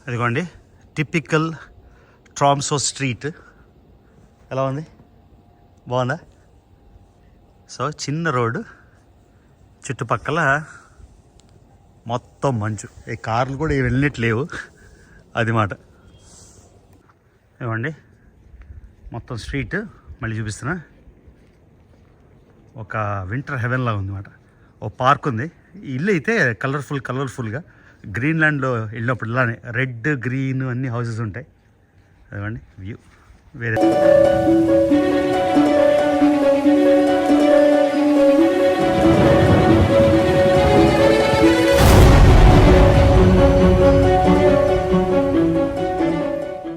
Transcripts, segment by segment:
అదిగోండి typical ట్రామ్సో street ఎలా ఉంది, బాగుందా? సో చిన్న రోడ్డు, చుట్టుపక్కల మొత్తం మంచు, ఈ కార్లు కూడా వెళ్ళినట్లేవు అది మాట. ఇవ్వండి మొత్తం స్ట్రీట్ మళ్ళీ చూపిస్తున్నా. ఒక వింటర్ హెవెన్ లాగా ఉంది అన్నమాట. ఓ పార్క్ ఉంది. ఈ ఇల్లు అయితే కలర్ఫుల్గా గ్రీన్లాండ్లో వెళ్ళినప్పుడు ఇలానే రెడ్ గ్రీన్ అన్ని హౌసెస్ ఉంటాయి. అదిగోండి వ్యూ వేరే.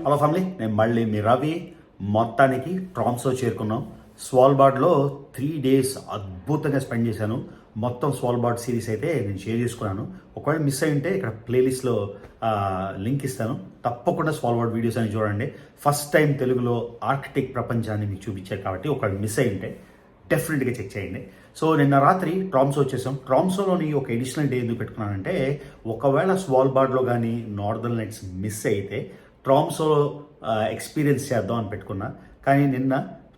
హలో ఫ్యామిలీ, నేను మళ్ళీ మీ రవి. మొత్తానికి ట్రామ్సో చేరుకున్నాం. స్వాల్బార్డ్లో 3 days అద్భుతంగా స్పెండ్ చేశాను. మొత్తం స్వాల్బార్డ్ సిరీస్ అయితే నేను షేర్ చేసుకున్నాను. ఒకవేళ మిస్ అయి ఉంటే ఇక్కడ ప్లేలిస్ట్లో లింక్ ఇస్తాను, తప్పకుండా స్వాల్బార్డ్ వీడియోస్ అని చూడండి. ఫస్ట్ టైం తెలుగులో ఆర్కిటిక్ ప్రపంచాన్ని మీకు చూపించారు కాబట్టి ఒకవేళ మిస్ అయి ఉంటే డెఫినెట్గా చెక్ చేయండి. సో నిన్న రాత్రి ట్రామ్సో వచ్చేసాం. ట్రామ్సోలోని ఒక ఎడిషనల్ డే ఎందుకు పెట్టుకున్నానంటే, ఒకవేళ స్వాల్బార్డ్లో కానీ నార్దర్న్ లైట్స్ మిస్ అయితే ట్రామ్సో ఎక్స్పీరియన్స్ చేద్దాం అని పెట్టుకున్నా. కానీ నిన్న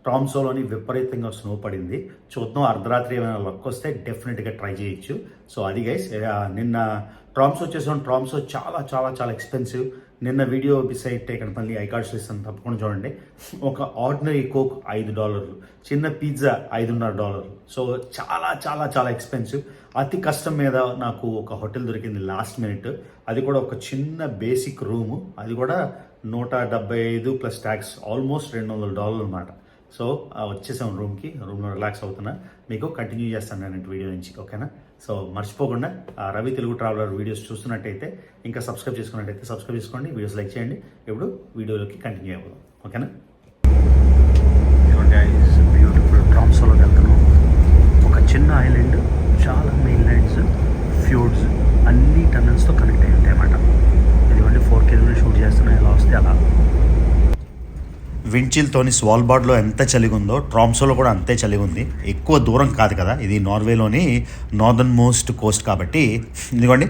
ట్రామ్సోలోని విపరీతంగా స్నో పడింది. చూద్దాం, అర్ధరాత్రి ఏమైనా లక్ వస్తే డెఫినెట్గా ట్రై చేయొచ్చు. సో అది గైస్, నిన్న ట్రామ్సో వచ్చేసాం. ట్రామ్సో చాలా చాలా చాలా ఎక్స్పెన్సివ్. నిన్న వీడియో మిస్ అయితే ఇక్కడ మళ్ళీ ఐకార్డ్స్ ఇస్తాను, తప్పకుండా చూడండి. ఒక ఆర్డినరీ కోక్ $5, చిన్న పిజ్జా $5.5. సో చాలా చాలా చాలా ఎక్స్పెన్సివ్. అతి కష్టం మీద నాకు ఒక హోటల్ దొరికింది లాస్ట్ మినిట్. అది కూడా ఒక చిన్న బేసిక్ రూము, అది కూడా 175 ప్లస్ ట్యాక్స్, ఆల్మోస్ట్ $200 అనమాట. సో వచ్చేసాం రూమ్లో రిలాక్స్ అవుతున్నా. మీకు కంటిన్యూ చేస్తాను నేను వీడియో నుంచి, ఓకేనా? సో మర్చిపోకుండా రవి తెలుగు ట్రావెలర్ వీడియోస్ చూస్తున్నట్టయితే, ఇంకా సబ్స్క్రైబ్ చేసుకున్నట్టయితే సబ్స్క్రైబ్ చేసుకోండి, వీడియోస్ లైక్ చేయండి. ఇప్పుడు వీడియోలోకి కంటిన్యూ అయిపోదాం, ఓకేనా? బ్యూటిఫుల్ ట్రామ్సోలోకి వెళ్తున్నాం. ఒక చిన్న ఐలాండ్, చాలా మెయిన్ ల్యాండ్స్, ఫ్యూడ్స్ అన్ని టన్నల్స్తో కనెక్ట్ అయి ఉంటాయి అన్నమాట. ఇదిగోండి 4K షూట్ చేస్తున్నాయి, ఎలా వస్తే అలా. విండ్చిల్తోని స్వాల్బార్డ్లో ఎంత చలిగా ఉందో ట్రామ్సోలో కూడా అంతే చలిగా ఉంది. ఎక్కువ దూరం కాదు కదా, ఇది నార్వేలోని నార్దర్న్ మోస్ట్ కోస్ట్ కాబట్టి. ఇదిగోండి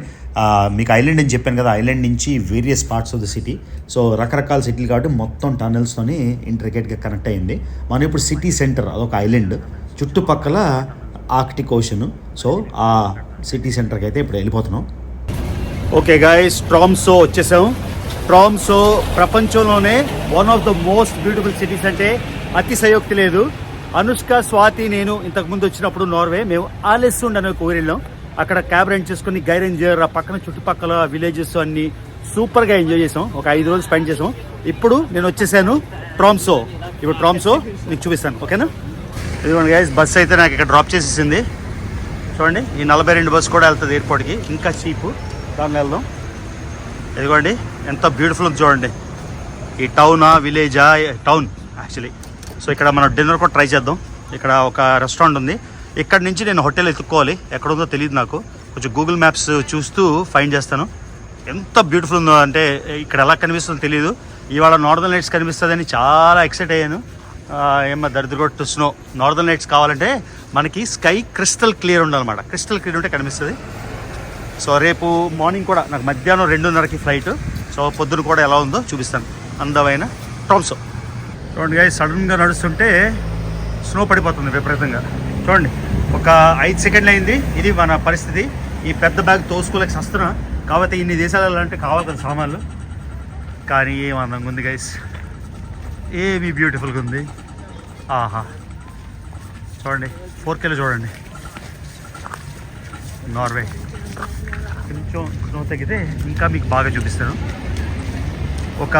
మీకు ఐలాండ్ అని చెప్పాను కదా, ఐలాండ్ నుంచి various parts of the city. So రకరకాల సిటీలు కాబట్టి మొత్తం టనల్స్తోని ఇంట్రికేట్గా కనెక్ట్ అయింది. మనం ఇప్పుడు సిటీ సెంటర్, అదొక ఐలాండ్, చుట్టుపక్కల ఆర్కిటిక్ ఓషన్. సో ఆ సిటీ సెంటర్కి అయితే ఇప్పుడు వెళ్ళిపోతున్నాం. ఓకే గాయ్స్, ట్రామ్సో వచ్చేసాం. ట్రామ్సో ప్రపంచంలోనే one of the most beautiful cities అంటే అతిశయోక్తి లేదు. అనుష్క, స్వాతి, నేను ఇంతకుముందు వచ్చినప్పుడు నార్వే మేము ఆలెస్సుండ్ అనే ఊరు వెళ్ళాం. అక్కడ క్యాబ్ రెంట్ చేసుకుని గైరెంజర్, ఆ పక్కన చుట్టుపక్కల విలేజెస్ అన్ని సూపర్గా ఎంజాయ్ చేసాం. ఒక 5 రోజులు స్పెండ్ చేసాం. ఇప్పుడు నేను వచ్చేసాను ట్రామ్సో. ఇప్పుడు ట్రామ్సో మీకు చూపిస్తాను, ఓకేనా? ఇదిగోండి గైస్, బస్సు అయితే నాకు ఇక్కడ డ్రాప్ చేసేసింది. చూడండి, ఈ 42 బస్సు కూడా వెళ్తుంది ఎయిర్పోర్ట్కి, ఇంకా చీపు, దాన్ని వెళ్దాం. ఇదిగోండి ఎంత బ్యూటిఫుల్ ఉంది చూడండి. ఈ టౌనా విలేజా, టౌన్ యాక్చువల్లీ. సో ఇక్కడ మనం డిన్నర్ కూడా ట్రై చేద్దాం. ఇక్కడ ఒక రెస్టారెంట్ ఉంది. ఇక్కడ నుంచి నేను హోటల్ ఎత్తుక్కోవాలి, ఎక్కడ ఉందో తెలియదు నాకు. కొంచెం గూగుల్ మ్యాప్స్ చూస్తూ ఫైండ్ చేస్తాను. ఎంత బ్యూటిఫుల్ ఉందో అంటే, ఇక్కడ ఎలా కనిపిస్తుందో తెలియదు. ఇవాళ నార్దర్న్ లైట్స్ కనిపిస్తుందని చాలా ఎక్సైట్ అయ్యాను. ఏమో దరిద్రగొట్టు స్నో. నార్దర్న్ లైట్స్ కావాలంటే మనకి స్కై క్రిస్టల్ క్లియర్ ఉండాలన్నమాట. క్రిస్టల్ క్లియర్ ఉంటే కనిపిస్తుంది. సో రేపు మార్నింగ్ కూడా నాకు మధ్యాహ్నం 2:30కి ఫ్లైట్. సో పొద్దున కూడా ఎలా ఉందో చూపిస్తాను. అందమైన ట్రామ్సో చూడండి గాయస్, సడన్గా నడుస్తుంటే స్నో పడిపోతుంది విపరీతంగా. చూడండి, ఒక 5 సెకండ్లు అయింది. ఇది మన పరిస్థితి. ఈ పెద్ద బ్యాగ్ తోసుకోలేక వస్తున్నా. కాబట్టి ఇన్ని దేశాలు వెళ్ళాలంటే కావాలి కదా సామాన్లు. కానీ ఏం అందంగా ఉంది గైస్, ఏమి బ్యూటిఫుల్గా ఉంది. ఆహా, చూడండి 4Kలో చూడండి నార్వే. కొంచెం స్నో తగ్గితే ఇంకా మీకు బాగా చూపిస్తాను. ఒక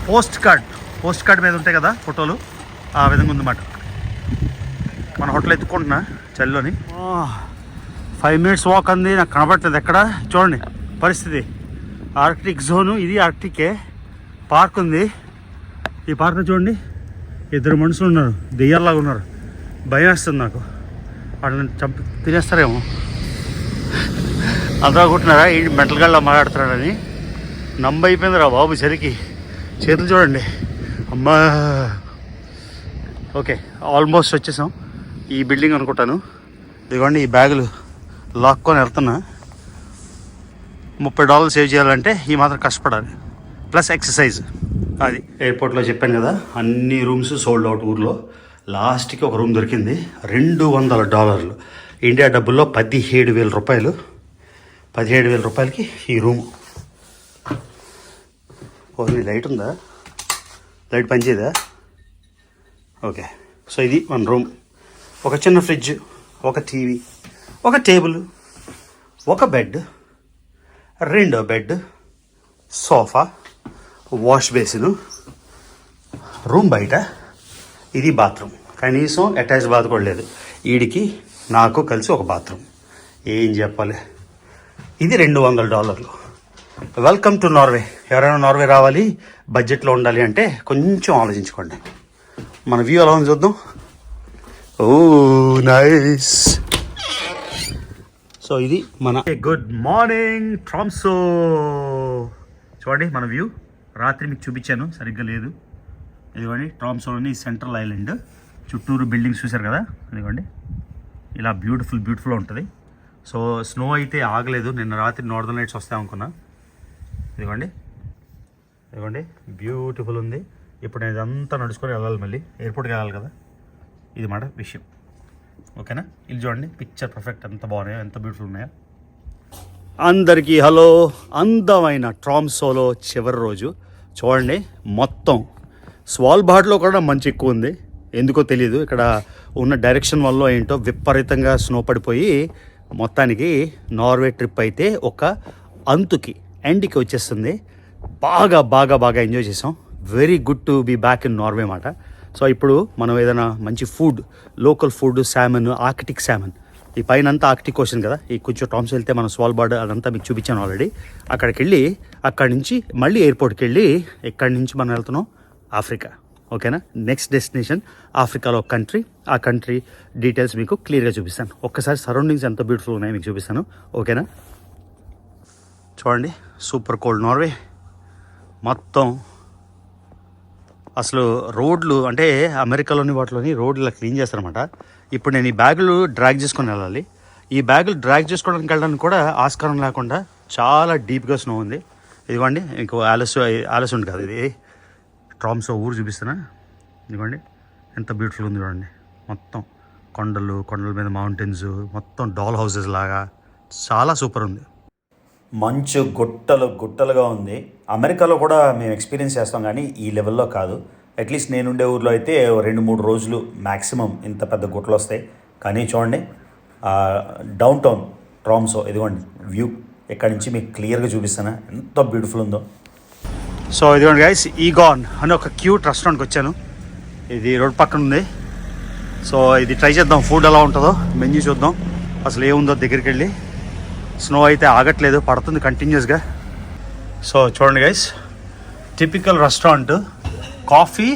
పోస్ట్ కార్డ్ మీద ఉంటాయి కదా ఫోటోలు, ఆ విధంగా ఉందన్నమాట. మన హోటల్ ఎత్తుకుంటున్నా చలిలోని. 5 minutes వాక్ అంది, నాకు కనబడట్లేదు ఎక్కడ. చూడండి పరిస్థితి. ఆర్కిటిక్ జోను ఇది, ఆర్కిటికే. పార్క్ ఉంది. ఈ పార్క్లో చూడండి 2 మనుషులు ఉన్నారు, దెయ్యాల్లాగా ఉన్నారు. భయం వేస్తుంది నాకు, వాళ్ళని చంపి తినేస్తారేమో. అంతా కొట్టినారా ఈ మెంటల్ గళ్ళ మాట్లాడుతున్నారని. అయిపోయింది రా బాబు చలికి. చేతులు చూడండి అమ్మా. ఓకే, ఆల్మోస్ట్ వచ్చేసాం. ఈ బిల్డింగ్ అనుకుంటాను. ఇదిగోండి, ఈ బ్యాగులు లాక్కొని వెళ్తున్నా. $30 సేవ్ చేయాలంటే ఈ మాత్రం కష్టపడాలి. Plus exercise. అది ఎయిర్పోర్ట్లో చెప్పాను కదా, అన్ని రూమ్స్ సోల్డ్ అవుట్ ఊర్లో. లాస్ట్కి ఒక రూమ్ దొరికింది, $200. ఇండియా డబ్బుల్లో 17,000 రూపాయలు. 17,000 రూపాయలకి ఈ రూమ్. ఓన్లీ లైట్ ఉందా? లైట్ పనిచేయదా? ఓకే. సో ఇది మన రూమ్. ఒక చిన్న ఫ్రిడ్జ్, ఒక టీవీ, ఒక టేబుల్, ఒక బెడ్, రెండో bed, sofa, wash basin, room బయట. ఇది బాత్రూమ్. కనీసం అటాచ్ బాత్ కూడా లేదు. వీడికి నాకు కలిసి ఒక బాత్రూమ్. ఏం చెప్పాలి. ఇది $200. Welcome to Norway. ఎవరైనా నార్వే రావాలి, బడ్జెట్లో ఉండాలి అంటే కొంచెం ఆలోచించుకోండి. మన వ్యూ ఎలా ఉంది చూద్దాం. ఓ నైస్. సో ఇది మన గుడ్ మార్నింగ్ ట్రామ్సో. చూడండి మన వ్యూ. రాత్రి మీకు చూపించాను, సరిగ్గా లేదు. ఇదిగోండి ట్రామ్సోలోని సెంట్రల్ ఐలాండ్. చుట్టూరు బిల్డింగ్స్ చూశారు కదా, ఇదిగోండి ఇలా బ్యూటిఫుల్ ఉంటుంది. సో స్నో అయితే ఆగలేదు. నిన్న రాత్రి నార్దర్న్ లైట్స్ వస్తాయి అనుకున్నా. ఇదిగోండి బ్యూటిఫుల్ ఉంది. ఇప్పుడు నేను ఇదంతా నడుచుకొని వెళ్ళాలి, మళ్ళీ ఎయిర్పోర్ట్కి వెళ్ళాలి కదా. ఇది మాట విషయం. ఓకేనా? ఇది చూడండి పిక్చర్ పర్ఫెక్ట్. ఎంత బాగున్నాయో, ఎంత బ్యూటిఫుల్ ఉన్నాయో. అందరికీ హలో. అందమైన ట్రామ్సోలో చివరి రోజు. చూడండి మొత్తం స్వాల్బార్డ్లో కూడా మంచు ఎక్కువ ఉంది. ఎందుకో తెలియదు, ఇక్కడ ఉన్న డైరెక్షన్ వల్ల ఏంటో విపరీతంగా స్నో పడిపోయి మొత్తానికి నార్వే ట్రిప్ అయితే ఒక అంతుకి ఎండ్కి వచ్చేస్తుంది. బాగా ఎంజాయ్ చేసాం. Very good to be back in Norway మాట. సో ఇప్పుడు మనం ఏదైనా మంచి food, local food, salmon, Arctic salmon. ఈ పైన అంతా ఆర్కిటిక్ ఓషన్ కదా. ఈ కొంచెం ట్రామ్సో వెళ్తే మనం స్వాల్బార్డ్ అదంతా మీకు చూపించాను ఆల్రెడీ. అక్కడికి వెళ్ళి అక్కడి నుంచి మళ్ళీ ఎయిర్పోర్ట్కి వెళ్ళి ఇక్కడి నుంచి మనం వెళ్తున్నాం ఆఫ్రికా. ఓకేనా? నెక్స్ట్ డెస్టినేషన్ ఆఫ్రికాలో కంట్రీ. ఆ కంట్రీ డీటెయిల్స్ మీకు క్లియర్గా చూపిస్తాను. ఒక్కసారి సరౌండింగ్స్ ఎంత బ్యూటిఫుల్ ఉన్నాయో మీకు చూపిస్తాను. ఓకేనా? చూడండి సూపర్ కోల్డ్ నార్వే. మొత్తం అసలు రోడ్లు అంటే అమెరికాలోని వాటిలోని రోడ్లు ఇలా క్లీన్ చేస్తారనమాట. ఇప్పుడు నేను ఈ బ్యాగులు డ్రాగ్ చేసుకొని వెళ్ళాలి. ఈ బ్యాగులు డ్రాగ్ చేసుకోవడానికి వెళ్ళడానికి కూడా ఆస్కారం లేకుండా చాలా డీప్గా స్నో ఉంది. ఇదిగోండి ఇంకో ఆలస్ ఉంది కాదు, ఇది ట్రామ్సో ఊరు చూపిస్తున్నా. ఇదిగోండి ఎంత బ్యూటిఫుల్ ఉంది చూడండి. మొత్తం కొండల మీద మౌంటైన్స్, మొత్తం డాల్ హౌసెస్ లాగా చాలా సూపర్ ఉంది. మంచు గుట్టలుగా ఉంది. అమెరికాలో కూడా మేము ఎక్స్పీరియన్స్ చేస్తాం, కానీ ఈ లెవెల్లో కాదు. అట్లీస్ట్ నేనుండే ఊర్లో అయితే 2-3 రోజులు మ్యాక్సిమం ఇంత పెద్ద గుట్టలు వస్తాయి. కానీ చూడండి డౌన్ టౌన్ ట్రామ్సో. ఇదిగోండి వ్యూ. ఇక్కడ నుంచి మీకు క్లియర్గా చూపిస్తాను ఎంత బ్యూటిఫుల్ ఉందో. సో ఇదిగోండి గైస్, ఈగాన్ అని ఒక క్యూట్ రెస్టారెంట్కి వచ్చాను. ఇది రోడ్ పక్కన ఉంది. సో ఇది ట్రై చేద్దాం, ఫుడ్ ఎలా ఉంటుందో మెన్యూ చూద్దాం, అసలు ఏముందో దగ్గరికి వెళ్ళి. స్నో అయితే ఆగట్లేదు, పడుతుంది కంటిన్యూస్గా. సో చూడండి గైస్, టిపికల్ రెస్టారెంట్. కాఫీ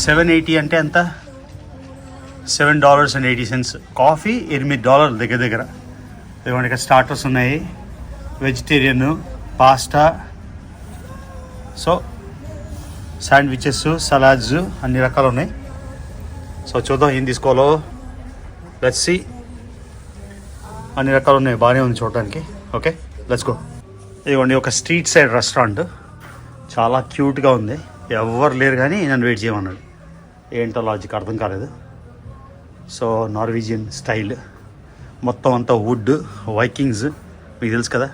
$7.80 అంటే ఎంత? $7.80. కాఫీ $8 దగ్గర. ఇదిగోండి ఇక్కడ స్టార్టర్స్ ఉన్నాయి, vegetarian, pasta, so sandwiches, salads, అన్ని రకాలు ఉన్నాయి. సో చూద్దాం ఏం తీసుకోవాలో. Let's see. అన్ని రకాలు ఉన్నాయి, బాగానే ఉంది చూడడానికి. Okay let's go. ఇదిగోండి ఒక స్ట్రీట్ సైడ్ రెస్టారెంట్, చాలా క్యూట్గా ఉంది. ఎవరు లేరు కానీ నన్ను వెయిట్ చేయమన్నాడు. ఏంటో లాజిక్ అర్థం కాలేదు. సో నార్వీజియన్ స్టైల్, మొత్తం అంతా వుడ్, వైకింగ్స్. మీకు తెలుసు కదా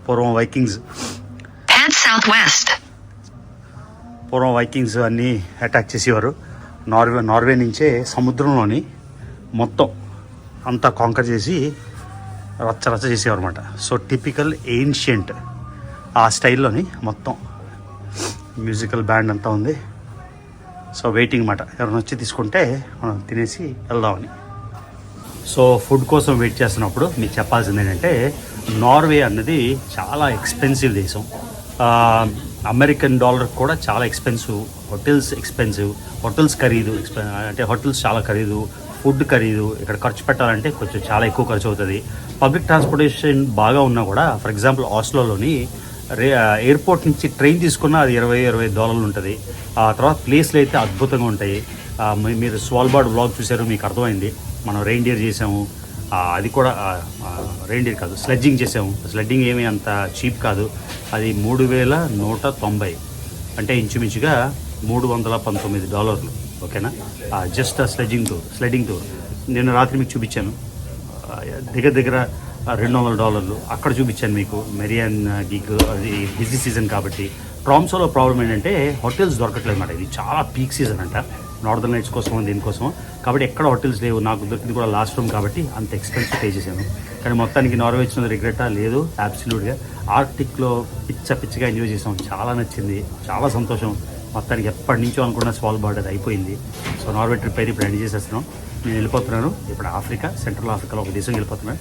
పూర్వం వైకింగ్స్ అన్నీ అటాక్ చేసేవారు. నార్వే నుంచే సముద్రంలోని మొత్తం అంతా కాంకర్ చేసి రచ్చ చేసేవారు అనమాట. సో టిపికల్ ఏన్షియంట్ ఆ స్టైల్లోని మొత్తం మ్యూజికల్ బ్యాండ్ అంతా ఉంది. సో వెయిటింగ్ అన్నమాట, ఎవరైనా వచ్చి తీసుకుంటే మనం తినేసి వెళ్దామని. సో ఫుడ్ కోసం వెయిట్ చేస్తున్నప్పుడు మీకు చెప్పాల్సింది ఏంటంటే, నార్వే అన్నది చాలా ఎక్స్పెన్సివ్ దేశం. అమెరికన్ డాలర్ కూడా చాలా ఎక్స్పెన్సివ్. హోటల్స్ ఖరీదు, అంటే హోటల్స్ చాలా ఖరీదు, ఫుడ్ ఖరీదు. ఇక్కడ ఖర్చు పెట్టాలంటే కొంచెం చాలా ఎక్కువ ఖర్చు అవుతుంది. పబ్లిక్ ట్రాన్స్పోర్టేషన్ బాగా ఉన్నా కూడా, ఫర్ ఎగ్జాంపుల్ ఆస్లోలోని ఎయిర్పోర్ట్ నుంచి ట్రైన్ తీసుకున్నా అది $20 ఉంటుంది. ఆ తర్వాత ప్లేస్లు అయితే అద్భుతంగా ఉంటాయి. మీరు స్వాల్బార్డ్ వ్లాగ్ చూసారు, మీకు అర్థమైంది. మనం రెయిన్డియర్ చేసాము, అది కూడా రెయిన్డీర్ కాదు, స్లెడ్జింగ్ చేసాము. స్లెడ్జింగ్ ఏమీ అంత చీప్ కాదు. అది $3,190, అంటే ఇంచుమించుగా $319. ఓకేనా, జస్ట్ స్లెడ్జింగ్ టూర్ నిన్న రాత్రి మీకు చూపించాను. దగ్గర $200 అక్కడ చూపించాను మీకు. మెరియాన్ గిగ్, అది బిజీ సీజన్ కాబట్టి. ట్రామ్సోలో ప్రాబ్లం ఏంటంటే హోటల్స్ దొరకట్లేదు అన్నమాట. ఇది చాలా పీక్ సీజన్ అంట, నార్దర్న్ లైట్స్ కోసం, దీనికోసం. కాబట్టి ఎక్కడ హోటల్స్ లేవు. నాకు దొరికింది కూడా లాస్ట్ రూమ్ కాబట్టి అంత ఎక్స్పెన్సివ్ పే చేశాను. కానీ మొత్తానికి నార్వే వచ్చిన రిగ్రెటా లేదు, అబ్సల్యూట్గా. ఆర్టిక్లో పిచ్చిగా ఎంజాయ్ చేసాం, చాలా నచ్చింది, చాలా సంతోషం. మొత్తానికి ఎప్పటి నుంచో అనుకున్న స్వాల్బార్డ్ అది అయిపోయింది. సో నార్వే ట్రిప్ అయితే ఇప్పుడు ఎండ్ చేసేస్తున్నాం. నేను వెళ్ళిపోతున్నాను ఇప్పుడు ఆఫ్రికా, సెంట్రల్ ఆఫ్రికాలో ఒక దేశం వెళ్ళిపోతున్నాను.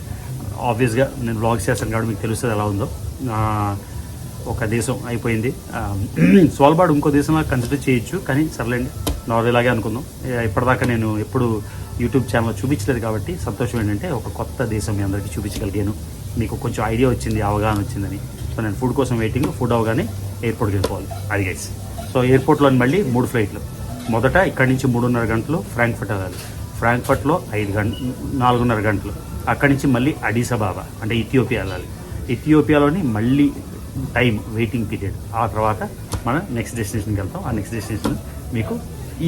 ఆబ్వియస్గా నేను వ్లాగ్స్ చేస్తాను కాబట్టి మీకు తెలుస్తుంది ఎలా ఉందో. ఒక దేశం అయిపోయింది. స్వాల్బార్డ్ ఇంకో దేశంలో కన్సిడర్ చేయొచ్చు, కానీ సర్లేండి, నార్వేలాగే అనుకుందాం. ఇప్పటిదాకా నేను ఎప్పుడు యూట్యూబ్ ఛానల్లో చూపించలేదు కాబట్టి సంతోషం ఏంటంటే ఒక కొత్త దేశం మీ అందరికీ చూపించగలిగాను. మీకు కొంచెం ఐడియా వచ్చింది, అవగాహన వచ్చిందని. సో నేను ఫుడ్ కోసం వెయిటింగ్. ఫుడ్ అవగానే ఎయిర్పోర్ట్కి వెళ్ళిపోవాలి. అది గైస్. సో ఎయిర్పోర్ట్లో మళ్ళీ 3 ఫ్లైట్లు. మొదట ఇక్కడి నుంచి 3.5 గంటలు ఫ్రాంక్ఫర్ట్ వెళ్ళాలి. ఫ్రాంక్ఫర్ట్లో 4.5 గంటలు. అక్కడి నుంచి మళ్ళీ అడిస్ అబాబా అంటే ఇథియోపియా వెళ్ళాలి. ఇథియోపియాలోని మళ్ళీ టైం వెయిటింగ్ పీరియడ్. ఆ తర్వాత మనం నెక్స్ట్ డెస్టినేషన్కి వెళ్తాం. ఆ నెక్స్ట్ డెస్టినేషన్ మీకు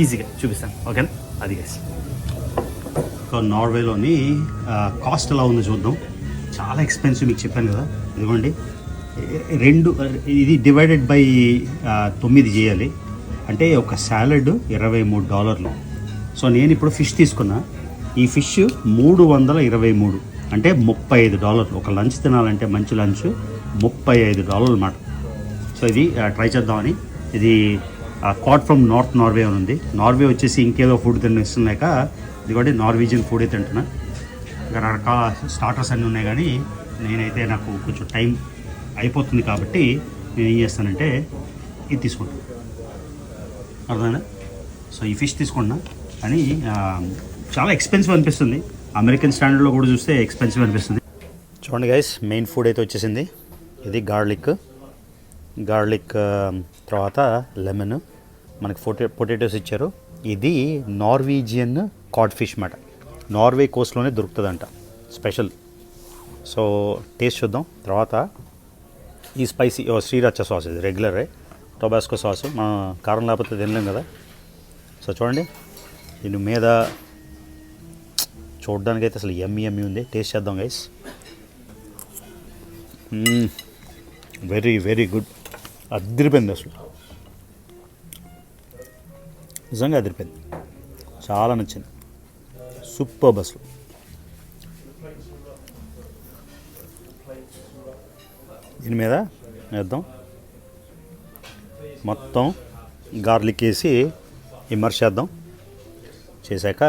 ఈజీగా చూపిస్తాను. ఓకేనా, అది గైస్. సో నార్వేలోని కాస్ట్ ఎలా ఉందో చూద్దాం. చాలా ఎక్స్పెన్సివ్, మీకు చెప్పాను కదా. ఇదిగోండి, ఇది డివైడెడ్ బై 9 చేయాలి. అంటే ఒక సాలడ్ $23. సో నేను ఇప్పుడు ఫిష్ తీసుకున్నా. ఈ ఫిష్ 323, అంటే $35. ఒక లంచ్ తినాలంటే మంచి లంచ్ $35 అన్నమాట. సో ఇది ట్రై చేద్దామని. ఇది కాట్ ఫ్రమ్ నార్త్ నార్వే అని ఉంది. నార్వే వచ్చేసి ఇంకేదో ఫుడ్ తినిస్తున్నాక ఇదిగోండి నార్వీజియన్ ఫుడే తింటున్నా. ఇంకా రకరకాల స్టార్టర్స్ అన్నీ ఉన్నాయి, కానీ నేనైతే నాకు కొంచెం టైం అయిపోతుంది కాబట్టి నేను ఏం చేస్తానంటే ఇది తీసుకుంటాను. అర్థమైనా? సో ఈ ఫిష్ తీసుకున్నా, కానీ చాలా ఎక్స్పెన్సివ్ అనిపిస్తుంది. అమెరికన్ స్టాండర్డ్లో కూడా చూస్తే ఎక్స్పెన్సివ్ అనిపిస్తుంది. చూడండి గైస్, మెయిన్ ఫుడ్ అయితే వచ్చేసింది. ఇది గార్లిక్ తర్వాత లెమన్, మనకి పొటాటోస్ ఇచ్చారు. ఇది నార్వీజియన్ కాడ్ ఫిష్ మాట. నార్వే కోస్ట్లోనే దొరుకుతుందంట, స్పెషల్. సో టేస్ట్ చూద్దాం. తర్వాత ఈ స్పైసీ శ్రీరాచ సాస్, ఇది రెగ్యులరే టొబాస్కో సాస్. మనం కారం లేకపోతే తినలేం కదా. సో చూడండి, దీని మీద చూడడానికి అయితే అసలు యమ్మీ ఉంది. టేస్ట్ చేద్దాం గైస్. Very good. అదిరిపోయింది అసలు, నిజంగా అదిరిపోయింది. చాలా నచ్చింది, సూపర్ అసలు. దీని మీద వేద్దాం. మొత్తం గార్లిక్ వేసి ఇమ్మర్స్ చేద్దాం. చేశాక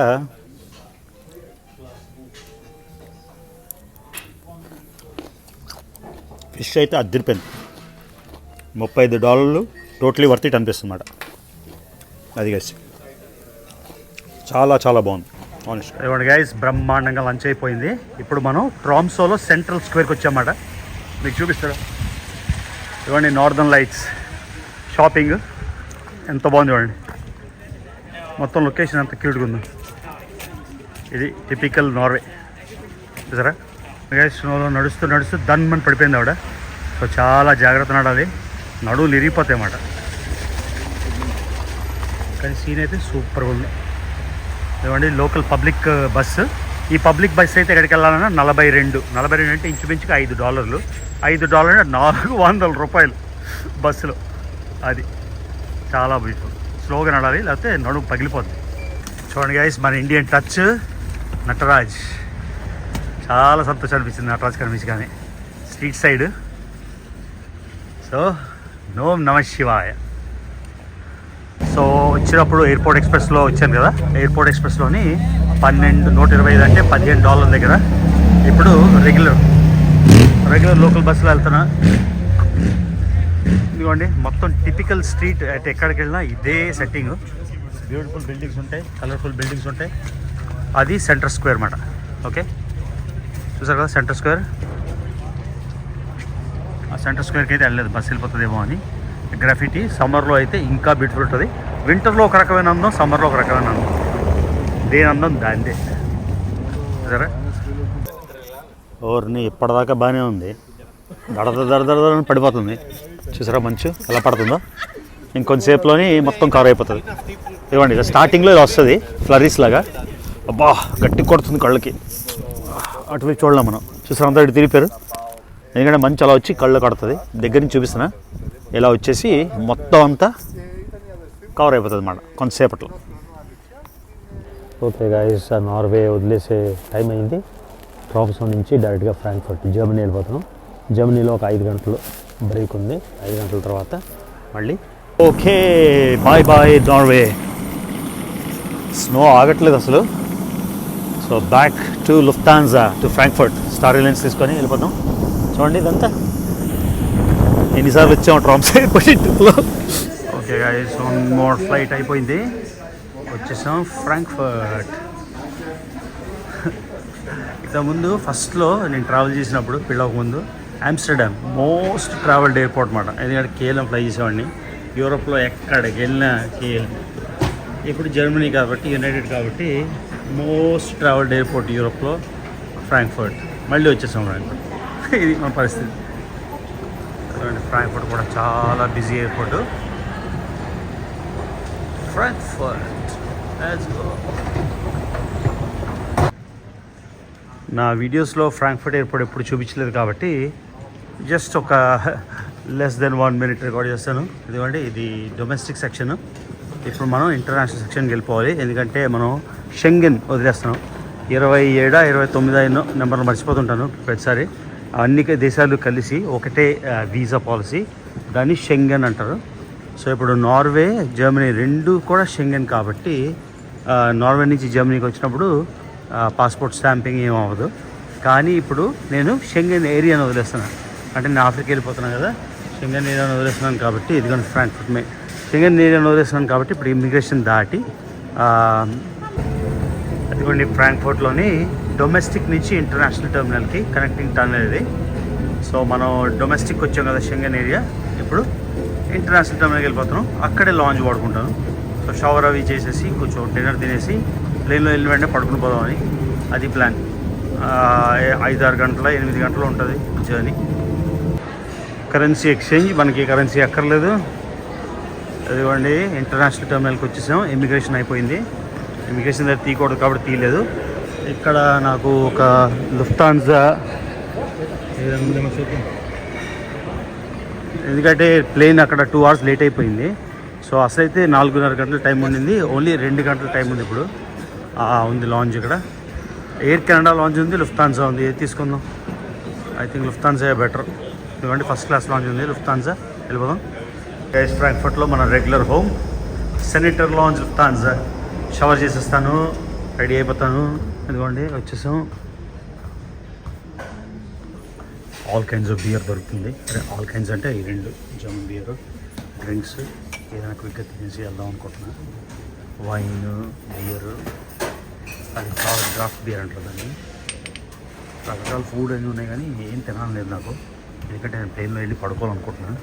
ఫిష్ అయితే అదిరిపోయింది. $35 టోటలీ వర్త్ ఇట్ అనిపిస్తుంది అన్నమాట. అది గైస్, చాలా బాగుంది. ఇవ్వండి గైస్, బ్రహ్మాండంగా లంచ్ అయిపోయింది. ఇప్పుడు మనం ట్రామ్సోలో సెంట్రల్ స్క్వేర్కి వచ్చామన్నమాట. మీకు చూపిస్తారా? ఇవ్వండి నార్దర్న్ లైట్స్, షాపింగ్ ఎంత బాగుంది చూడండి. మొత్తం లొకేషన్ ఎంత క్యూట్గా ఉందో. ఇది టిపికల్ నార్వే. చూసారా గైస్, స్నోలో నడుస్తూ దన్మని పడిపోయింది ఆవిడ. సో చాలా జాగ్రత్త నడాలి, నడువులు ఇరిగిపోతాయి అన్నమాట. కానీ సీన్ అయితే సూపర్గా ఉంది. ఇవ్వండి లోకల్ పబ్లిక్ బస్సు. ఈ పబ్లిక్ బస్సు అయితే ఎక్కడికి వెళ్ళాలన్నా 42 అంటే ఇంచుమించుగా $5. $5 అంటే $400 బస్సులో. అది చాలా బ్యూటిఫుల్. స్లోగా నడాలి, లేకపోతే నడుము పగిలిపోద్ది. చూడండి గైస్, మన ఇండియన్ టచ్ నటరాజ్. చాలా సంతోషం అనిపించింది నటరాజ్ కనిపించి. కానీ స్ట్రీట్ సైడ్. సో ఓం నమః శివాయ. సో వచ్చినప్పుడు ఎయిర్పోర్ట్ ఎక్స్ప్రెస్లో వచ్చాను కదా. ఎయిర్పోర్ట్ ఎక్స్ప్రెస్లోని 125 అంటే $15 దగ్గర. ఇప్పుడు రెగ్యులర్ లోకల్ బస్సులో వెళ్తున్నా. ఇదిగోండి మొత్తం టిపికల్ స్ట్రీట్. అయితే ఎక్కడికి వెళ్ళినా ఇదే సెట్టింగ్. బ్యూటిఫుల్ బిల్డింగ్స్ ఉంటాయి, కలర్ఫుల్ బిల్డింగ్స్ ఉంటాయి. అది సెంటర్ స్క్వేర్ అన్నమాట. ఓకే, చూసారు కదా సెంటర్ స్క్వేర్. ఆ సెంటర్ స్క్వేర్కి అయితే వెళ్ళలేదు, బస్సు వెళ్ళిపోతుందేమో అని. గ్రాఫిటీ సమ్మర్లో అయితే ఇంకా బ్యూటిఫుల్ ఉంటుంది. వింటర్లో ఒక రకమైన అందం, సమ్మర్లో ఒక రకమైన అందం. దేని అందం దాందే. సరే ఓర్ని ఇప్పటిదాకా బాగానే ఉంది, దడ పడిపోతుంది. చూసారా మంచు ఎలా పడుతుందో, ఇంకొంతసేపులోని మొత్తం కవర్ అయిపోతుంది. ఇవ్వండి స్టార్టింగ్లో ఇది వస్తుంది ఫ్లరీస్ లాగా, అబ్బా గట్టి కొడుతుంది కళ్ళకి. అటువైపు చూడలేం మనం, చూసారా అంతా ఇటు తిరిగిపోయారు. ఎందుకంటే మంచి అలా వచ్చి కళ్ళు కడుతుంది. దగ్గర నుంచి చూపిస్తున్నా, ఇలా వచ్చేసి మొత్తం అంతా కవర్ అయిపోతుంది అన్నమాట కొంతసేపట్లో. ఓకే గాయస్, నార్వే వదిలేసే టైం అయింది. ట్రామ్సో నుంచి డైరెక్ట్గా ఫ్రాంక్ఫర్ట్ జర్మనీ వెళ్ళిపోతున్నాం. జర్మనీలో ఒక 5 గంటలు బ్రేక్ ఉంది. 5 గంటల తర్వాత మళ్ళీ okay bye bye Norway. Snow ఆగట్లేదు అసలు. So back to Lufthansa to Frankfurt Star Airlines తీసుకొని వెళ్ళిపోతాం. చూడండి ఇదంతా ఎన్నిసార్లు వచ్చాము ట్రామ్సో ట్రిప్లో. ఓకే గాయస్, 1 మోర్ ఫ్లైట్ అయిపోయింది, వచ్చేసాం ఫ్రాంక్ఫర్ట్. ఇంతకుముందు ఫస్ట్లో నేను ట్రావెల్ చేసినప్పుడు పిల్లక ముందు ఆమ్స్టర్డామ్ మోస్ట్ ట్రావెల్డ్ ఎయిర్పోర్ట్ అన్నమాట. ఎందుకంటే కేఎల్ఎం ఫ్లై చేసేవాడిని, యూరోప్లో ఎక్కడికి వెళ్ళినా కేఎల్. ఇప్పుడు జర్మనీ కాబట్టి, యునైటెడ్ కాబట్టి మోస్ట్ ట్రావెల్డ్ ఎయిర్పోర్ట్ యూరోప్లో ఫ్రాంక్ఫర్ట్. మళ్ళీ వచ్చేసాం ఫ్రాంక్ఫర్ట్. ఇది మన పరిస్థితి. ఫ్రాంక్ఫర్ట్ కూడా చాలా busy airport. Frankfurt let's go. నా వీడియోస్లో ఫ్రాంక్ఫర్ట్ ఎయిర్పోర్ట్ ఎప్పుడు చూపించలేదు కాబట్టి జస్ట్ ఒక లెస్ దెన్ 1 మినిట్ రికార్డ్ చేస్తాను. ఎందుకంటే ఇది డొమెస్టిక్ సెక్షన్. ఇప్పుడు మనం ఇంటర్నేషనల్ సెక్షన్కి వెళ్ళిపోవాలి, ఎందుకంటే మనం షెంగెన్ వదిలేస్తున్నాం. 27 29 నెంబర్లు మర్చిపోతుంటాను ప్రతిసారి. అన్ని దేశాలు కలిసి ఒకటే వీసా పాలసీ, దాన్ని షెంగెన్ అంటారు. సో ఇప్పుడు నార్వే జర్మనీ 2 కూడా షెంగెన్ కాబట్టి నార్వే నుంచి జర్మనీకి వచ్చినప్పుడు పాస్పోర్ట్ స్టాంపింగ్ ఏం అవ్వదు. కానీ ఇప్పుడు నేను షెంగెన్ ఏరియాను వదిలేస్తున్నాను, అంటే నేను ఆఫ్రికా వెళ్ళిపోతున్నాను కదా, షెంగెన్ ఏరియాను వదిలేస్తున్నాను కాబట్టి ఇదిగోండి ఫ్రాంక్ఫర్ట్ షెంగెన్ ఏరియాను వదిలేస్తున్నాను కాబట్టి ఇప్పుడు ఇమిగ్రేషన్ దాటి అదిగోండి ఫ్రాంక్ఫర్ట్లోని డొమెస్టిక్ నుంచి ఇంటర్నేషనల్ టర్మినల్కి కనెక్టింగ్ టర్మినల్ ఇది. సో మనం డొమెస్టిక్ వచ్చాం కదా షెంగెన్ ఏరియా, ఇప్పుడు ఇంటర్నేషనల్ టర్మినల్కి వెళ్ళిపోతున్నాం. అక్కడే లాంజ్ వాడుకుంటాను. సో షవర్ అవి చేసేసి కొంచెం డిన్నర్ తినేసి ప్లేన్లో వెళ్ళిన వెంటనే పడుకుని పోదామని, అది ప్లాన్. 5-6 గంటల 8 గంటలు ఉంటుంది జర్నీ. కరెన్సీ ఎక్స్చేంజ్, మనకి కరెన్సీ అక్కర్లేదు. అదిగోండి ఇంటర్నేషనల్ టర్మినల్కి వచ్చేసాం. ఇమిగ్రేషన్ అయిపోయింది. ఇమిగ్రేషన్ దగ్గర తీయకూడదు కాబట్టి తీయలేదు. ఇక్కడ నాకు ఒక లుఫ్తాన్జా, ఎందుకంటే ప్లేన్ అక్కడ 2 hours లేట్ అయిపోయింది. సో అసలైతే 4.5 గంటల టైం ఉండింది, ఓన్లీ 2 గంటల టైం ఉంది ఇప్పుడు. ఉంది లాంచ్ ఇక్కడ. ఎయిర్ కెనడా లాంచ్ ఉంది, లుఫ్తాన్జా ఉంది. ఏది తీసుకుందాం? ఐ థింక్ లుఫ్తాన్జా బెటర్, ఎందుకంటే ఫస్ట్ క్లాస్ లాంచ్ ఉంది. లుఫ్తాన్జా వెళ్ళిపోదాం. గైస్ ఫ్రాంక్ఫర్ట్లో మన regular home senator lounge Lufthansa. Shower చేసేస్తాను, రెడీ అయిపోతాను. ఎందుకండి వచ్చేసాం. ఆల్ కైండ్స్ ఆఫ్ బియర్ దొరుకుతుంది. అదే ఆల్ కైండ్స్ అంటే ఈ 2 జర్మన్ బియర్, డ్రింక్స్ ఏదైనా క్విక్గా తినేసి వెళ్దాం అనుకుంటున్నాను. వైన్, బియర్, అది డ్రాఫ్ట్ బియర్ అంటారు దాన్ని. రకరకాల ఫుడ్ అన్నీ ఉన్నాయి కానీ ఏం తినాలేదు నాకు, ఎందుకంటే నేను ప్లేన్లో వెళ్ళి పడుకోవాలనుకుంటున్నాను.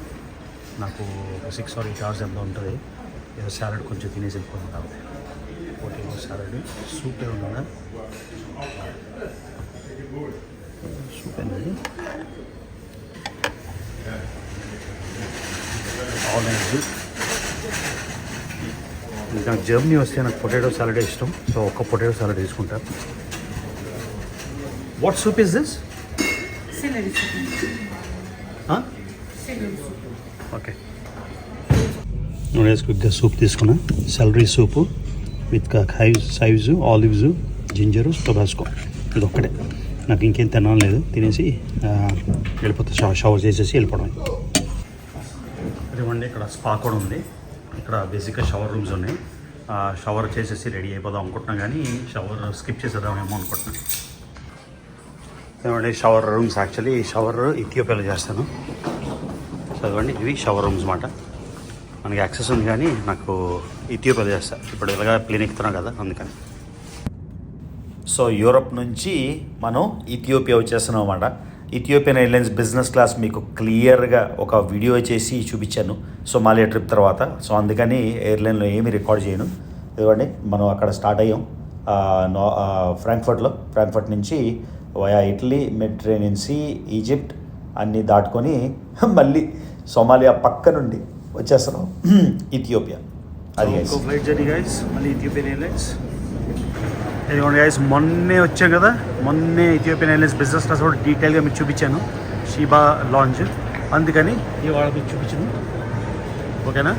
నాకు ఒక 6 or 8 hours ఎంత ఉంటుంది. ఏదో సాలడ్ కొంచెం తినేసి వెళ్ళిపోతాను కాబట్టి. పొటాటో సాలడ్, సూప్ ఏమన్నా సూప్ ఏంటండి, ఆరెంజ్. నాకు జర్మనీ వస్తే నాకు పొటాటో సాలడే ఇష్టం. సో ఒక పొటాటో సాలడ్ తీసుకుంటా. What soup is this? Okay, క్విక్గా సూప్ తీసుకున్నా. Celery soup with chives, olives, ginger, Tabasco. ఇది ఒక్కటే, నాకు ఇంకేం తినలేదు. తినేసి వెళ్ళిపోతా, షవర్ చేసేసి వెళ్ళిపోవడం. అదేమండి ఇక్కడ స్పా కూడా ఉంది. ఇక్కడ బేసిక్గా షవర్ రూమ్స్ ఉన్నాయి. షవర్ చేసేసి రెడీ అయిపోదాం అనుకుంటున్నాం, కానీ షవర్ స్కిప్ చేసేద్దామేమో అనుకుంటున్నాను. ఏమండి షవర్ రూమ్స్, యాక్చువల్లీ షవర్ ఇథియోపియాలో చేస్తాను. చదవండి, ఇవి షవర్ రూమ్స్ మాట. మనకి యాక్సెస్ ఉంది కానీ నాకు ఇథియోపియాలో చేస్తాను. ఇప్పుడు ఇలాగా ప్లేన్ ఎక్కుతున్నాం కదా, అందుకని. సో యూరప్ నుంచి మనం ఇథియోపియా వచ్చేస్తున్నాం అన్నమాట. ఇథియోపియన్ ఎయిర్లైన్స్ బిజినెస్ క్లాస్ మీకు క్లియర్గా ఒక వీడియో చేసి చూపించాను సోమాలియా ట్రిప్ తర్వాత. సో అందుకని ఎయిర్లైన్లో ఏమీ రికార్డ్ చేయను. ఇదిగోండి మనం అక్కడ స్టార్ట్ అయ్యాం ఫ్రాంక్ఫర్ట్లో. ఫ్రాంక్ఫర్ట్ నుంచి via Italy, Mediterranean Sea, Egypt అన్నీ దాటుకొని మళ్ళీ సోమాలియా పక్క నుండి వచ్చేస్తున్నాం ఇథియోపియా. అది ఫ్లైట్ జర్నీ గైస్, మళ్ళీ ఇథియోపియన్ ఎయిర్లైన్స్. ఇదిగోండి గైస్, మొన్నే వచ్చాం కదా, మొన్నే ఇథియోపియన్ ఎయిర్లైన్స్ బిజినెస్ క్లాస్ కూడా డీటెయిల్గా మీకు చూపించాను, షీబా లాంచ్, అందుకని ఇవాళ మీకు చూపించాను. ఓకేనా.